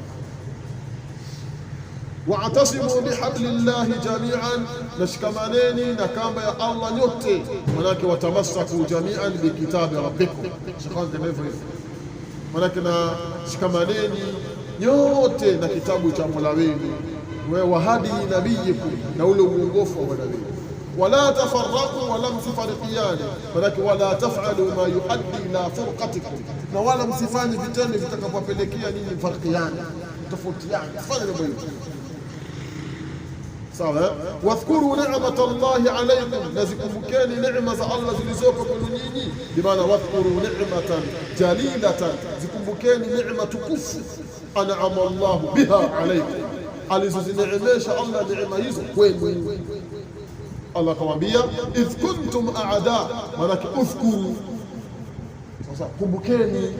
Wa'tasimu bihablillahi jami'an, nashikamaneni na kamba ya Allah nyote, manake watamassaku jami'an bikitabi rabbikum. Shikanje hivyo hivyo, manake na shikamaneni nyote na kitabu cha Mola wenu, wa hadi nabiyikum, na ule uongofu wa nabii. Wala tafarraqu, wala msifarikiane, manake wala taf'alu ma yuaddi ila furqatikum, na wala msifanye vitendo vitakavyopelekea ninyi mfarikiane, tofautiane, fanya jambo hilo. Sawa. Wadhkuru ni'matallahi alaykum, nazikumbukeni neema za Allah zilizopo kwenu nyinyi. Bimaana wadhkuru ni'matan jalilatan, zikumbukeni neema tukufu. An'ama Allahu biha alaykum, alizozineemesha Allah neema hizo kwenu. Allah akamwambia idh kuntum a'da, manake udhkuru. Sasa kumbukeni,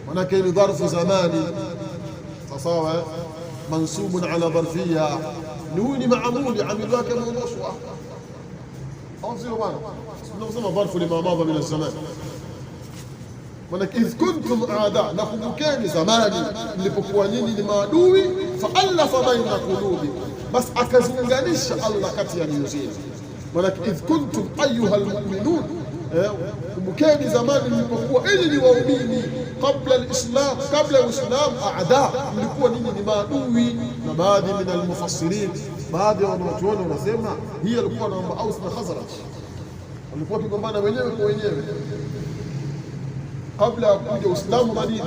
manake ni dharfu zamani. Sawa, mansubun ala dharfiyya, ni maamuli amili wake muondoshwa, au sio bwana? Tunasema dharfu lima madha min az-zaman. Manake idh kuntum a'da, na kumbukeni zamani mlipokuwa nyinyi ni maadui. Fa'alafa baina qulubikum, bas akaziunganisha Allah kati ya nyoyo zenu. Manake idh kuntum ayyuhal mu'minun, kumbukeni zamani mlipokuwa ili ni waumini. Kabla al-islam, kabla al-islam a'da, mlikuwa ninyi ni maadui. Na baadhi min al-mufassirin, baadhi ya wanachuoni wanasema hii alikuwa naomba Aus na Khazraj, walikuwa kigombana wenyewe kwa wenyewe kabla ya kuja Uislamu Madina,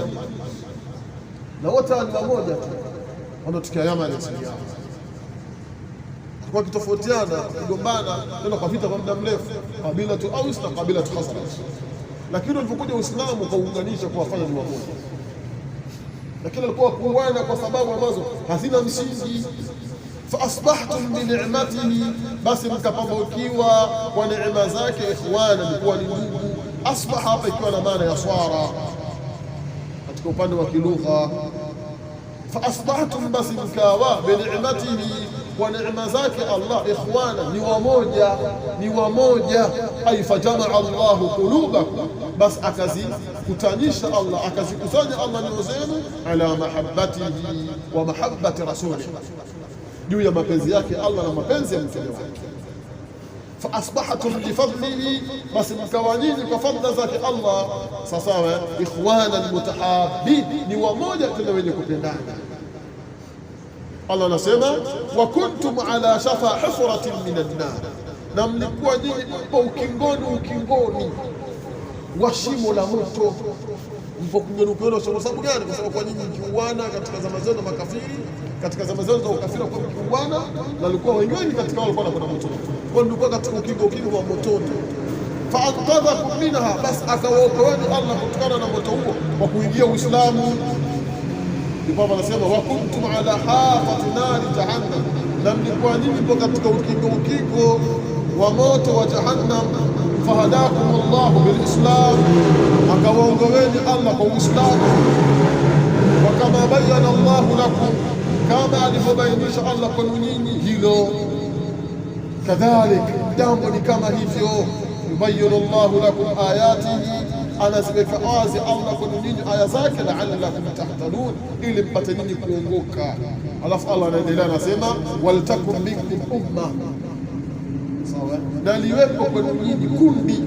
na wote ni wamoja tu, wanatokea Yaman ya Syria. Kwa kitofautiana kugombana tena kwa vita kwa muda mrefu, kabila tu Aus na kabila tu Khazraj, lakini walipokuja Uislamu kaunganisha kuwafanya ni wamoja. Lakini alikuwa kuuana kwa sababu ambazo hazina msingi. Fa asbahtum bi ni'matihi, basi mkapambukiwa kwa neema zake. Ikhwana, mkuwa ni ndugu. Asbaha hapa ikiwa na maana ya swara katika upande wa kilugha. Fa asbahtum, basi mkawa bi ni'matihi, kwa neema zake Allah. Ikhwana, ni wamoja, ni wamoja. Ay fajamaa Allahu qulubakum, bas akazikutanisha Allah, akazikusanya Allah nyoyo zenu. Ala mahabbatihi wa mahabbati rasulihi, juu ya mapenzi yake Allah na mapenzi ya mtume wake. Fa asbahatum bi fadlihi, bas mkawa nyinyi kwa fadla zake Allah. Sasa ikhwana mutahabbin, ni wamoja tena wenye kupendana. Allah anasema wa kuntum ala shafa hufratin minan nar, na mlikuwa nyinyi mpo ukingoni wa shimo la moto. Mpo ukingoni kwa sababu gani? Kwa sababu kwa nyinyi mkiuana katika zama zenu makafiri, katika zama zenu za ukafiri kwa mkiuana, na walikuwa wengi katika wale walikuwa moto, kwa ndio katika ukingo wa moto. Fa anqadhakum minha, bas akawaokoeni Allah kutokana na moto huo kwa kuingia Uislamu. Ndipo anasema wa kuntum ala hafati nari jahannam, na mlikuwa nyinyi mpo katika ukingo wa moto wa jahannam. Fahadakum Allahu bilislam, akawaongoeni Allah kwa Uislamu. Wa kama bayyana Allahu lakum, kama alivyobainisha Allah kwenu nyinyi hilo, kadhalik, jambo ni kama hivyo. Yubayyinu Allahu lakum ayatihi, anaziweka wazi Allah kwenu nyinyi aya zake, la'allakum tahtadun, ili mpate nyinyi kuongoka. Alafu Allah anaendelea anasema, waltakum minkum umma, na liwepo kwenu nyinyi kundi,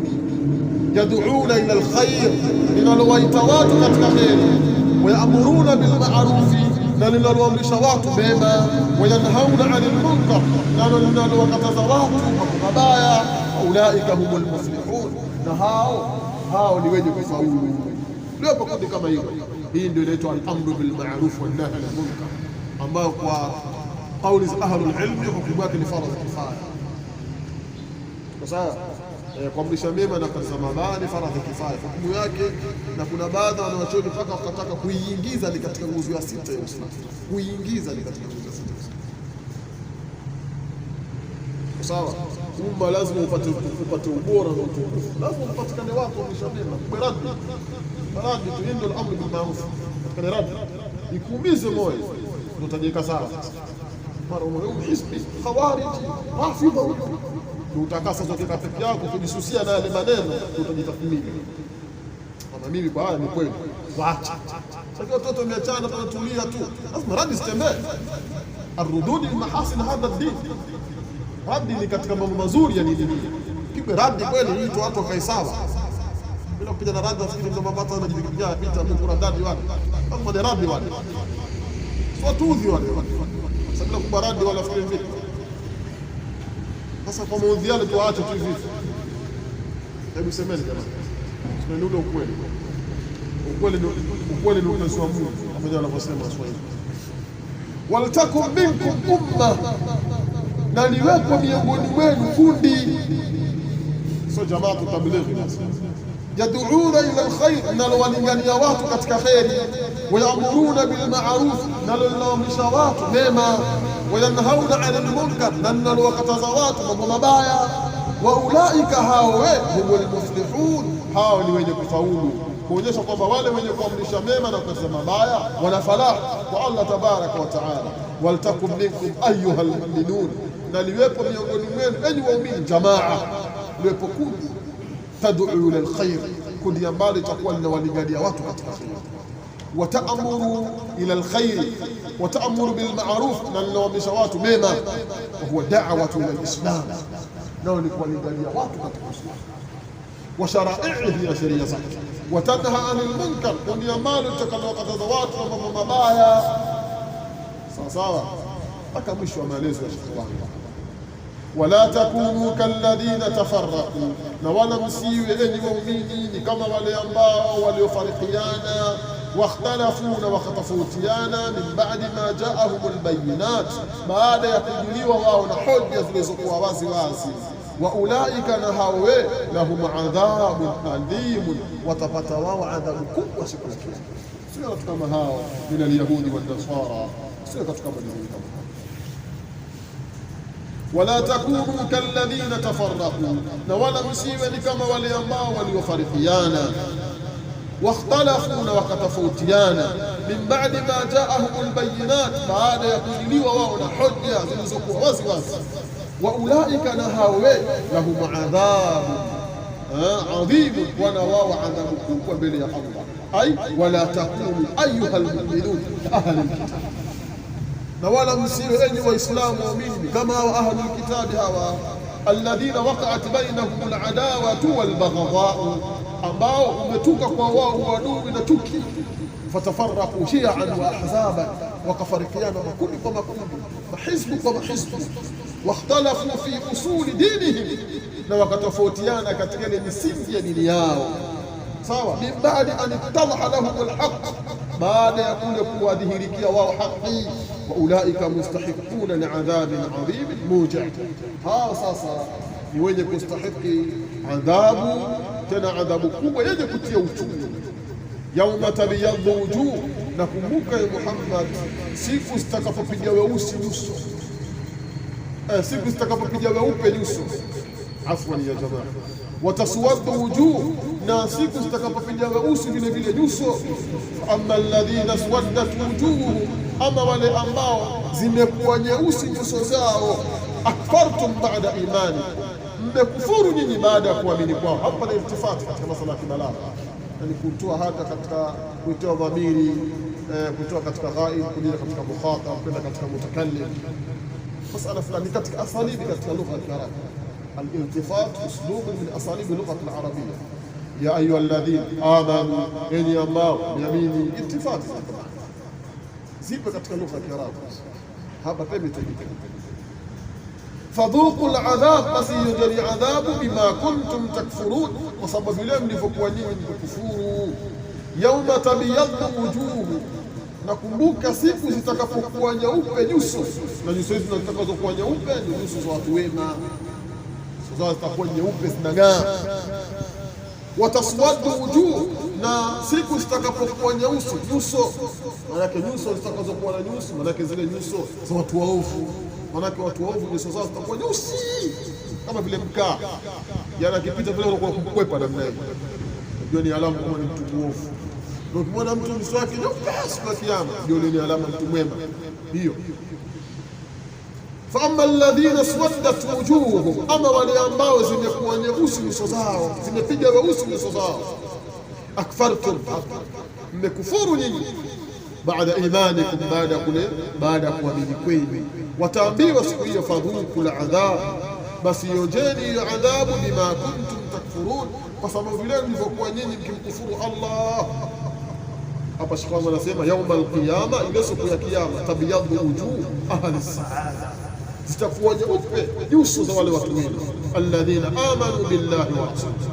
yad'una ila alkhair, linalowaita watu katika kheri, wayamuruna bilma'rufi, na linaloamrisha watu mema, wayanhauna 'anil munkar, na linalowakataza watu mabaya. Ulaika humul muflihun, na hao ni wenye kufaulu. Liwepo kundi kama hilo. Hii ndio inaitwa al-amru bil ma'ruf wan nahy 'anil munkar, ambayo kwa kauli za ahlul ilmi hukumu yake ni faradhi kifaya. Sasa kuamrisha mema na kukataza mabaya ni faradhi kifaya hukumu yake, na kuna baadhi wanawachuoni mpaka wakataka kuiingiza ni katika nguzo ya sita ya Uislamu, kuiingiza ni katika nguzo ya sita. Sawa, umma lazima upate ubora na utukufu, lazima upatikane watu kuamrisha mema, baradi tu, ndio al-amru bil ma'ruf, kana radi ikuumize moyo, utajeka sawa. Mara hizbi khawariji rafidha, utakasa zote peke yako kujisusia na yale maneno, utajitathmini kama mimi kwa haya ni kweli, waacha. Sasa watoto wameachana, tunatulia tu, lazima radi zitembee. Arududi mahasin hadha din, radi ni katika mambo mazuri ya dini. Kipe radi kweli, hii watu wakae sawa, bila kupiga na radi wafikiri ndio mambo hata wanajipigia pita kuna radi wale, kama ni radi wale sio tudhi wale, sasa bila kubaradi wala fikiri vipi. Sasa kwa maudhi yale tuache tu hivi. Hebu semeni jamani, semeni ule ukweli. Ukweli ndio unasema Mungu kama anavyosema Swahili. Waltakum minkum umma, na liwepo miongoni mwenu kundi, sio jamaa tablighi, yad'una ila alkhair, na walingania watu katika khairi, wayamuruna bil ma'ruf, na linaamrisha watu mema, wayanhauna 'anil munkar, na linalowakataza watu mambo mabaya. Wa ulaika hao humul muflihun, hao ni wenye kufaulu, kuonyesha kwamba wale wenye kuamrisha mema na kukataza mabaya wana falah kwa Allah tabaraka wa taala. Waltakum minkum ayyuhal mu'minun, na liwepo miongoni mwenu enyi waumini jamaa, liwepo kundi tad'u ila alkhair, kundi ambalo litakuwa linawalingania watu katika khair. Wataamuru ila alkhair, wataamuru bil ma'ruf, na linawaamrisha watu mema. Wa huwa da'watu ila alislam, nao ni kuwalingania watu katika Uislamu wa shara'ihi, ya sheria zake. Watanha 'anil munkar, kundi ambalo litakalowakataza watu mambo mabaya. Sawa mpaka mwisho wa maelezo ya Sheikh wangu. Wala takunu kalladhina tafarraqu, na wala msiwe enyi waumini ni kama wale ambao waliofarikiana, wakhtalafu, na wakatofautiana, min ba'di ma ja'ahumul bayyinat, baada ya kujiliwa wao na hoja zilizokuwa wazi wazi. Wa ulaika, na hawe lahum adhabun alimun, watapata wao adhabu kubwa siku ya Kiyama. Sio watu kama hao min alyahudi wal nasara, sio katika madini kama. Wala takunu kalladhina tafarraqu, na wala msiwe ni kama wale ambao waliofarikiana, wakhtalafu, na wakatofautiana, min ba'di ma ja'ahumul bayyinat, baada ya kujiliwa wao na hoja zilizokuwa wazi wazi. Wa ulaika, na hawe lahum adhabu adhim, wana wao adhabu kubwa mbele ya Allah. Ay wala takunu ayyuhal mu'minun ahli alkitab, na wala msiwe enyi waislamu waumini kama hawa ahlul kitabi, hawa alladhina waqa'at bainahum aladawatu walbaghdha, ambao umetuka kwa wao uadui na chuki. Fatafarraqu shi'an wa ahzaban, wakafarikiana makundi kwa makundi, mahizbu kwa mahizbu. Wakhtalafu fi usuli dinihim, na wakatofautiana katika ile misingi ya dini yao. Sawa, min ba'di an ittalaha lahum alhaq, baada ya kule kuwadhihirikia wao haki. Wa ulaika mustahiquna li'adhabin 'adhim muji', hao sasa ni wenye kustahiki adhabu, tena adhabu kubwa yenye kutia uchungu. Yauma tabyaddu wujuh, na kumbuka ya Muhammad, siku zitakapopiga weusi nyuso. siku zitakapopiga weupe nyuso, afwan ya jamaa, wataswaddu wujuh, na siku zitakapopiga weusi vile vile nyuso. Amma alladhina swaddat wujuh, ama wale ambao zimekuwa nyeusi nyuso zao, akfartum ba'da imani, mmekufuru nyinyi baada ya kuamini kwao. Hapa ni iltifati katika masala ya kibalagha, yani kutoa hata katika kuitoa dhamiri, kutoa katika ghaib, kuja katika mukhatab, kwenda katika mutakallim, masala fulani katika asalibi katika lugha ya Kiarabu. Al-iltifat uslub min asalib lugha al-arabiyya. Ya ayuha alladhina amanu, enyi ambao mmeamini. Iltifat zipo katika lugha ya Kiarabu. Hapa pembe fadhuqu al-adhab, basi yujri adhabu bima kuntum takfurun, kwa sababu vile mlivyokuwa nyinyi mkufuru. Yauma tabyaddu wujuh, nakumbuka siku zitakapokuwa nyeupe nyuso, na nyuso hizi zitakazokuwa nyeupe ni nyuso za watu wema, nyuso zao zitakuwa nyeupe zinang'aa. Wataswaddu wujuh, na siku zitakapokuwa nyeusi nyuso, maanake nyuso zitakazokuwa na nyuso, maanake zile nyuso za watu waovu, maanake watu waovu nyuso zao zitakuwa nyeusi kama vile mkaa, yana kipita vile unakuwa kukwepa namna hiyo, ndio ni alama kama ni mtu muovu. Ndio ukimwona mtu nyuso yake nyeupe siku ya Kiyama, ndio ni alama mtu mwema hiyo. Fa amma alladhina swaddat wujuhum, ama wale ambao zimekuwa nyeusi nyuso zao, zimepiga weusi nyuso zao, akfartum, mmekufuru nyinyi, baada imanikum, baada ya kuamini kwenu. Wataambiwa siku hiyo fadhuqul adhab, basi yonjeni adhabu bima kuntum takfurun, kwa sababu vile mlivyokuwa nyinyi mkimkufuru Allah. Hapa Sheikh wangu anasema yauma alqiyama, ile siku ya Kiyama, tabyaddu wujuh ahli saada, zitakuwa nyeupe nyuso za wale watu wema, alladhina amanu billahi wa rasulihi,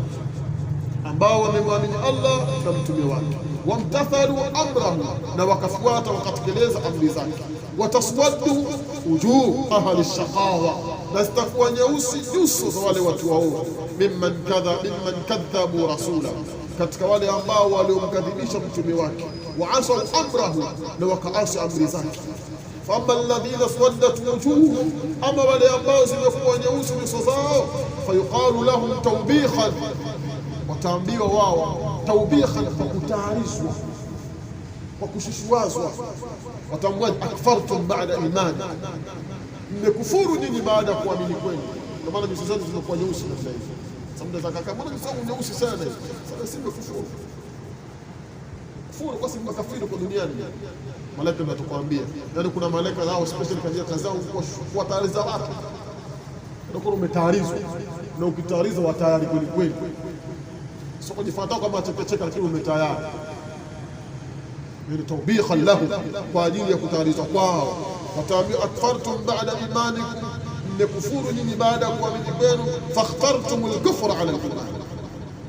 ambao wamemwamini Allah na mtume wake, wamtathalu amrahu, na wakafuata wakatekeleza amri zake. Wataswaddu wujuh ahli shaqawa, na zitakuwa nyeusi nyuso za wale watu waovu, mimman kadhabu rasula, katika wale ambao waliomkadhibisha mtume wake, wa asau amrahu, na wakaasi amri zake. Fa amma alladhina swaddat wujuhum, ama wale ambao zimekuwa nyeusi nyuso zao, fayuqalu lahum tawbihan, wataambiwa wao tawbihan, kwa kutaarizwa, kwa kushushwazwa. Wataambiwa akfartum ba'da imani, mmekufuru nyinyi baada ya kuamini kwenu. Kwa maana nyuso zao zimekuwa nyeusi na hivi. Samda zakaka, mbona nyuso zangu nyeusi sana? Sasa si mmekufuru. Kufuru kwa sababu kafiri kwa duniani. Malaika ndio atakwambia. Yaani kuna malaika zao special kazi zao kwa taariza watu. Ndio umetaarizwa. Na ukitaariza wa tayari kweli kweli. Sio kujifuata kama chepecheka, lakini umetayari. Ni tawbihan lahu, kwa ajili ya kutaariza kwao. Wataambiwa akfartum ba'da imanikum, mmekufuru nyinyi baada ya kuamini kwenu. Fakhtartum al-kufra ala al-iman,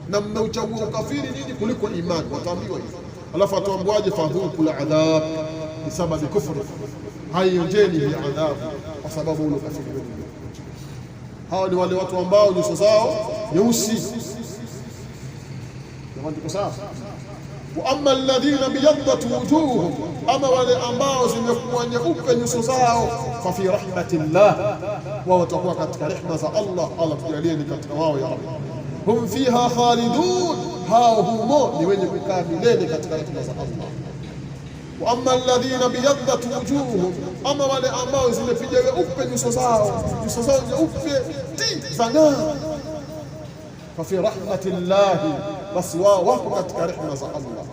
na mmeuchagua ukafiri nyinyi kuliko imani. Wataambiwa hivyo. Alafu ataambiwaje? Fadhuqul adhab bisababi kufri, haionjeni hii adhabu kwa sababu ule ukafiri wenu. Hawa ni wale watu ambao nyuso zao nyeusi. Jamani, tuko sawa? Wa amma alladhina biyaddat wujuhum, ama wale ambao zimekuwa nyeupe nyuso zao, fa fi rahmatillah, wao watakuwa katika rehema za Allah. Allah tujalie ni katika wao ya Rabbi. Hum fiha khalidun, hao humo ni wenye kukaa milele katika rehema za Allah. Wa amma alladhina biyaddat wujuhum, ama wale ambao zimepiga weupe nyuso zao nyeupe ti zang'aa, fa fi rahmatillahi, basi wao wako katika rehema za Allah.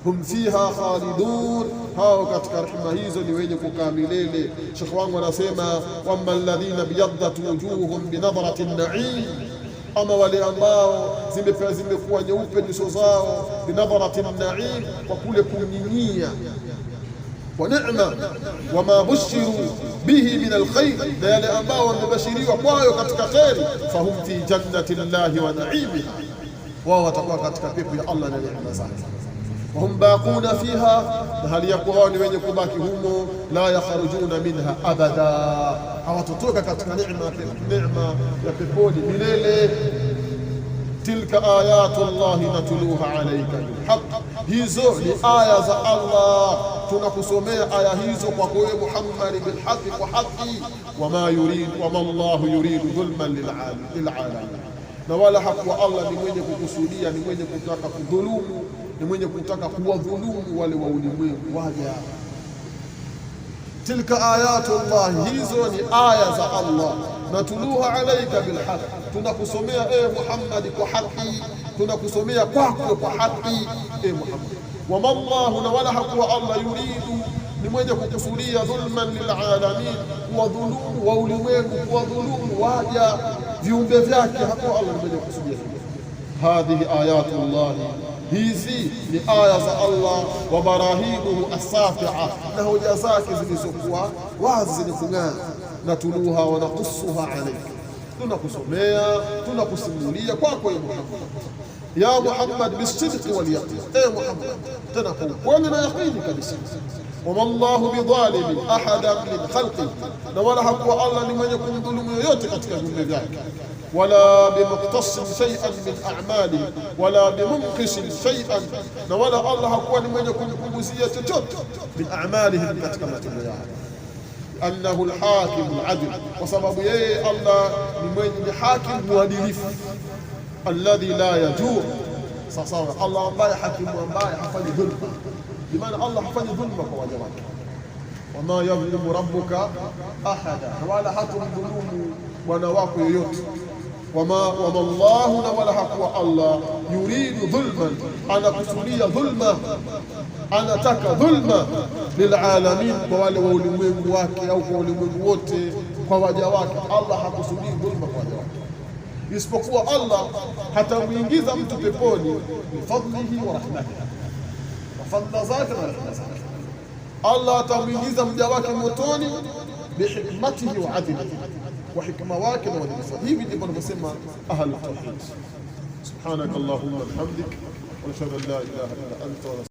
Hum fiha khalidun, hao katika rehema hizo ni wenye kukaa milele. Sheikh wangu anasema wa amma alladhina biyaddat wujuhum binadhrati an-na'im, ama wale ambao zimekuwa nyeupe nyuso zao binadhrati an-na'im, kwa kule kunyinyia wa neema, wama bushiru bihi min alkhair, na yale ambao wamebashiriwa kwayo katika kheri. Fahum fi jannati llahi wa naimiha, wao watakuwa katika pepo ya Allah na neema zake. Wahum baquna fiha, na hali ya kuwa wao ni wenye kubaki humo. La yakhrujuna minha abada, hawatotoka katika neema ya peponi milele. Tilka ayatu llahi natluha alayka bilhaq, hizo ni aya za Allah tunakusomea aya hizo kwa wewe Muhammad bil haqi, kwa haki. Wama Allahu yuridu dhulman lil alamin, na wala hakuwa Allah ni mwenye kukusudia, ni mwenye kutaka kudhulumu, ni mwenye kutaka kuwadhulumu wale wa ulimwengu waja. Tilka ayatullah, hizo ni aya za Allah. Natuluha alaika bilhaq, tunakusomea Muhammad kwa haki, tunakusomea kwako kwa haki Muhammad. Wama Allahu, na wala hakuwa Allah, yuridu, ni mwenye kukusudia, dhulman lilalamin, kuwadhulumu wa ulimwengu, kuwadhulumu waja viumbe vyake. Hakuwa Allah ni mwenye kukusudia. Hadhihi ayatullah, hizi ni aya za Allah. Wa barahinuhu as-safi'a, na hoja zake zilizokuwa wazi zenye kung'aa. Natuluha wa naqusuha alayka, tunakusomea tunakusimulia kwako ya Muhammad bisidqi wal yaqin, Muhammad, tena kwa ukweli na yaqini kabisa. Wama Allahu bidhalimin ahadan min khalqi, na wala hakuwa Allah ni mwenye kumdhulumu yoyote katika viumbe vyake. Wala bimuktasin shay'an min a'mali, wala bimumkisin shay'an, na wala Allah hakuwa ni mwenye kumpunguzia chochote min a'malihim, katika matendo yao. Annahu al-hakim al-adl, kwa sababu yeye Allah ni mwenye hakim mwadilifu. Alladhi la yajur, sasa Allah ambaye hakimu, ambaye hafanyi dhulma, bimaana Allah hafanyi dhulma kwa waja wake. Wama yadhlimu rabbuka ahada, wala hatumdhulumu bwana wako yoyote. Wama Allahu, na wala hakuwa Allah, yuridu dhulman, anakusudia dhulma, anataka dhulma lilalamin, kwa wale wa ulimwengu wake, au kwa ulimwengu wote, kwa waja wake. Allah hakusudii dhulma kwa waja wake, isipokuwa Allah hatamuingiza mtu peponi bifadlihi wa rahmatihi, wa fadla zake na rahma zake. Allah hatamuingiza mja wake motoni bihikmatihi wa adlihi, wa hikma wake na uadilifu. Hivi ndivyo wanavyosema ahlu tauhid. Subhanakallahumma wa bihamdik, wa nashhadu an la ilaha illa anta.